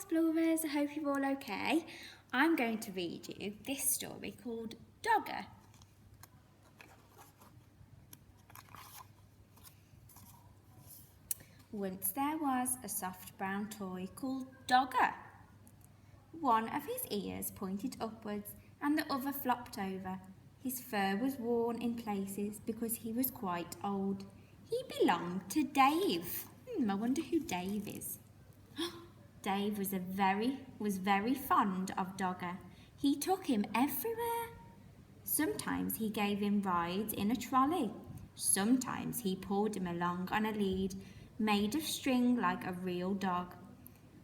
explorers, I hope you're all okay. I'm going to read you this story called Dogger. Once there was a soft brown toy called Dogger. One of his ears pointed upwards and the other flopped over. His fur was worn in places because he was quite old. He belonged to Dave. I wonder who Dave is. Dave was very fond of Dogger. He took him everywhere. Sometimes he gave him rides in a trolley. Sometimes he pulled him along on a lead made of string like a real dog.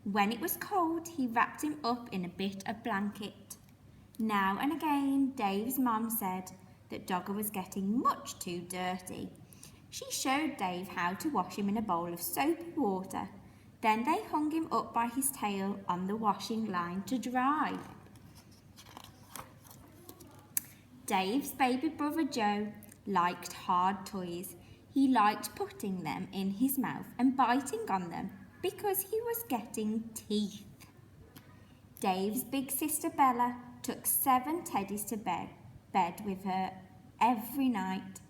When it was cold, he wrapped him up in a bit of blanket. Now and again, Dave's mum said that Dogger was getting much too dirty. She showed Dave how to wash him in a bowl of soapy water. Then they hung him up by his tail on the washing line to dry. Dave's baby brother Joe liked hard toys. He liked putting them in his mouth and biting on them because he was getting teeth. Dave's big sister Bella took 7 teddies to bed with her every night.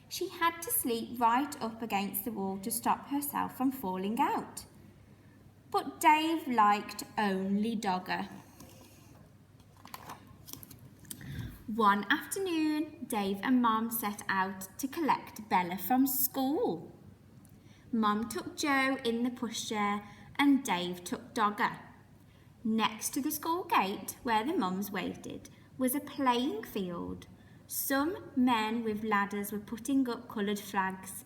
She had to sleep right up against the wall to stop herself from falling out. But Dave liked only Dogger. One afternoon, Dave and Mum set out to collect Bella from school. Mum took Joe in the pushchair and Dave took Dogger. Next to the school gate, where the mums waited, was a playing field. Some men with ladders were putting up coloured flags.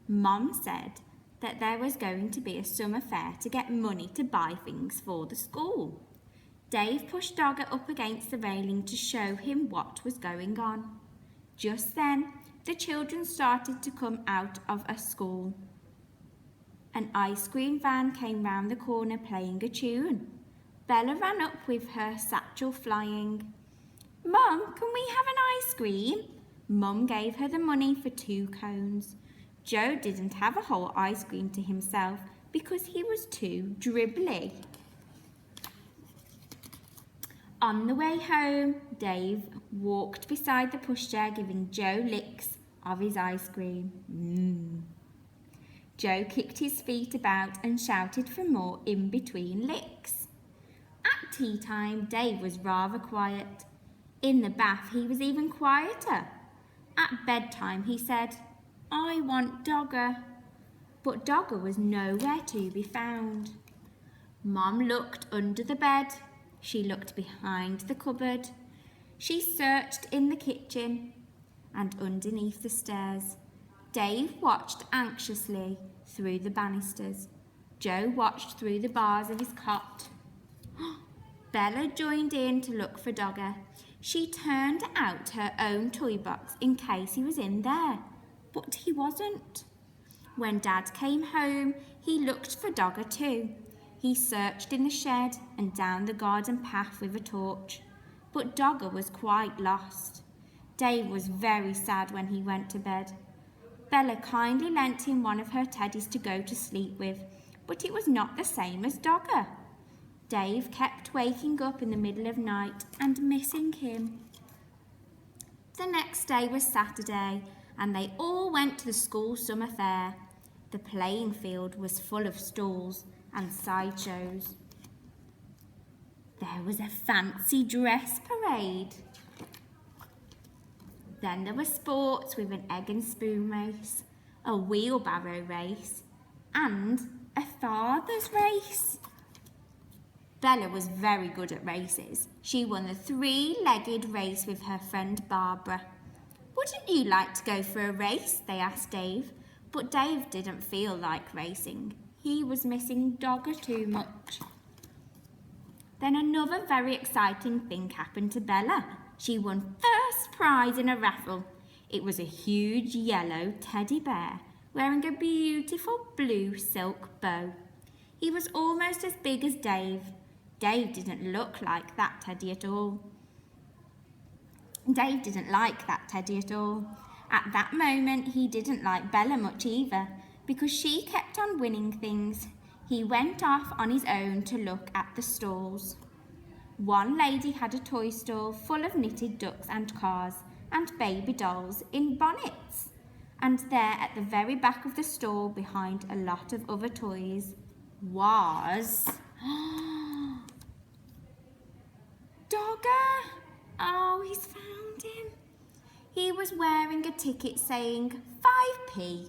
Mum said that there was going to be a summer fair to get money to buy things for the school. Dave pushed Dogger up against the railing to show him what was going on. Just then, the children started to come out of a school. An ice cream van came round the corner playing a tune. Bella ran up with her satchel flying. "Mum, can we have an ice cream?" Mum gave her the money for 2 cones. Joe didn't have a whole ice cream to himself because he was too dribbly. On the way home, Dave walked beside the pushchair giving Joe licks of his ice cream. Joe kicked his feet about and shouted for more in between licks. At tea time, Dave was rather quiet. In the bath, he was even quieter. At bedtime, he said, "I want Dogger." But Dogger was nowhere to be found. Mum looked under the bed. She looked behind the cupboard. She searched in the kitchen and underneath the stairs. Dave watched anxiously through the banisters. Joe watched through the bars of his cot. Bella joined in to look for Dogger. She turned out her own toy box in case he was in there, but he wasn't. When Dad came home, he looked for Dogger too. He searched in the shed and down the garden path with a torch, but Dogger was quite lost. Dave was very sad when he went to bed. Bella kindly lent him one of her teddies to go to sleep with, but it was not the same as Dogger. Dave kept waking up in the middle of night and missing him. The next day was Saturday, and they all went to the school summer fair. The playing field was full of stalls and sideshows. There was a fancy dress parade. Then there were sports with an egg and spoon race, a wheelbarrow race, and a father's race. Bella was very good at races. She won the 3-legged race with her friend Barbara. "Wouldn't you like to go for a race?" they asked Dave, but Dave didn't feel like racing. He was missing Dogger too much. Then another very exciting thing happened to Bella. She won first prize in a raffle. It was a huge yellow teddy bear wearing a beautiful blue silk bow. He was almost as big as Dave. Dave didn't look like that teddy at all. Dave didn't like that teddy at all. At that moment, he didn't like Bella much either, because she kept on winning things. He went off on his own to look at the stalls. One lady had a toy stall full of knitted ducks and cars and baby dolls in bonnets. And there at the very back of the stall, behind a lot of other toys, was Dogger! Oh, he's found him. He was wearing a ticket saying 5p.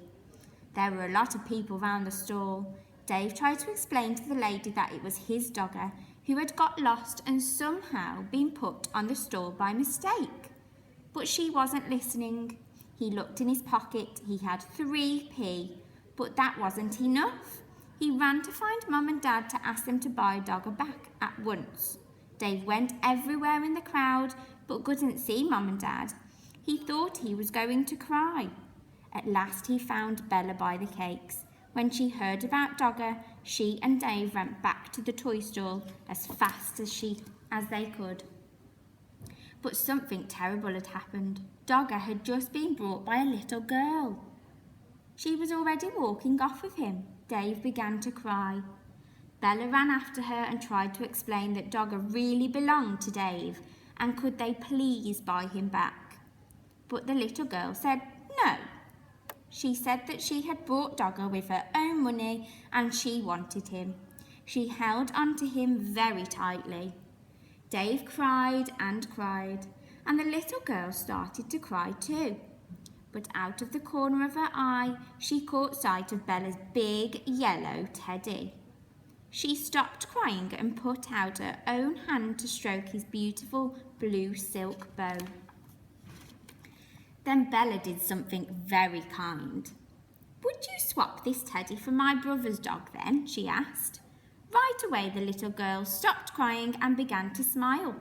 There were a lot of people round the stall. Dave tried to explain to the lady that it was his Dogger who had got lost and somehow been put on the stall by mistake. But she wasn't listening. He looked in his pocket. He had 3p, but that wasn't enough. He ran to find Mum and Dad to ask them to buy Dogger back at once. Dave went everywhere in the crowd, but couldn't see Mum and Dad. He thought he was going to cry. At last he found Bella by the cakes. When she heard about Dogger, she and Dave ran back to the toy stall as fast as they could. But something terrible had happened. Dogger had just been brought by a little girl. She was already walking off with him. Dave began to cry. Bella ran after her and tried to explain that Dogger really belonged to Dave and could they please buy him back. But the little girl said no. She said that she had bought Dogger with her own money and she wanted him. She held onto him very tightly. Dave cried, and the little girl started to cry too. But out of the corner of her eye, she caught sight of Bella's big yellow teddy. She stopped crying and put out her own hand to stroke his beautiful blue silk bow. Then Bella did something very kind. "Would you swap this teddy for my brother's dog then?" she asked. Right away the little girl stopped crying and began to smile.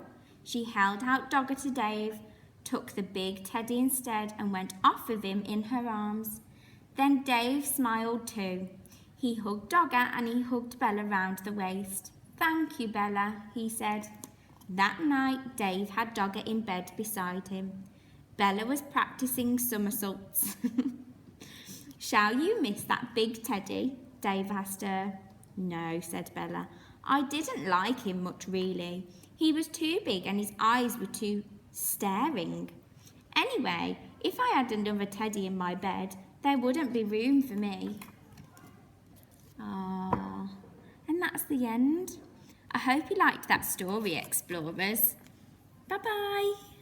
She held out Dogger to Dave, took the big teddy instead and went off with him in her arms. Then Dave smiled too. He hugged Dogger and he hugged Bella round the waist. "Thank you, Bella," he said. That night Dave had Dogger in bed beside him. Bella was practicing somersaults. "Shall you miss that big teddy?" Dave asked her. "No," said Bella. "I didn't like him much really. He was too big and his eyes were too staring. Anyway, if I had another teddy in my bed, there wouldn't be room for me." Ah, and that's the end. I hope you liked that story, explorers. Bye-bye.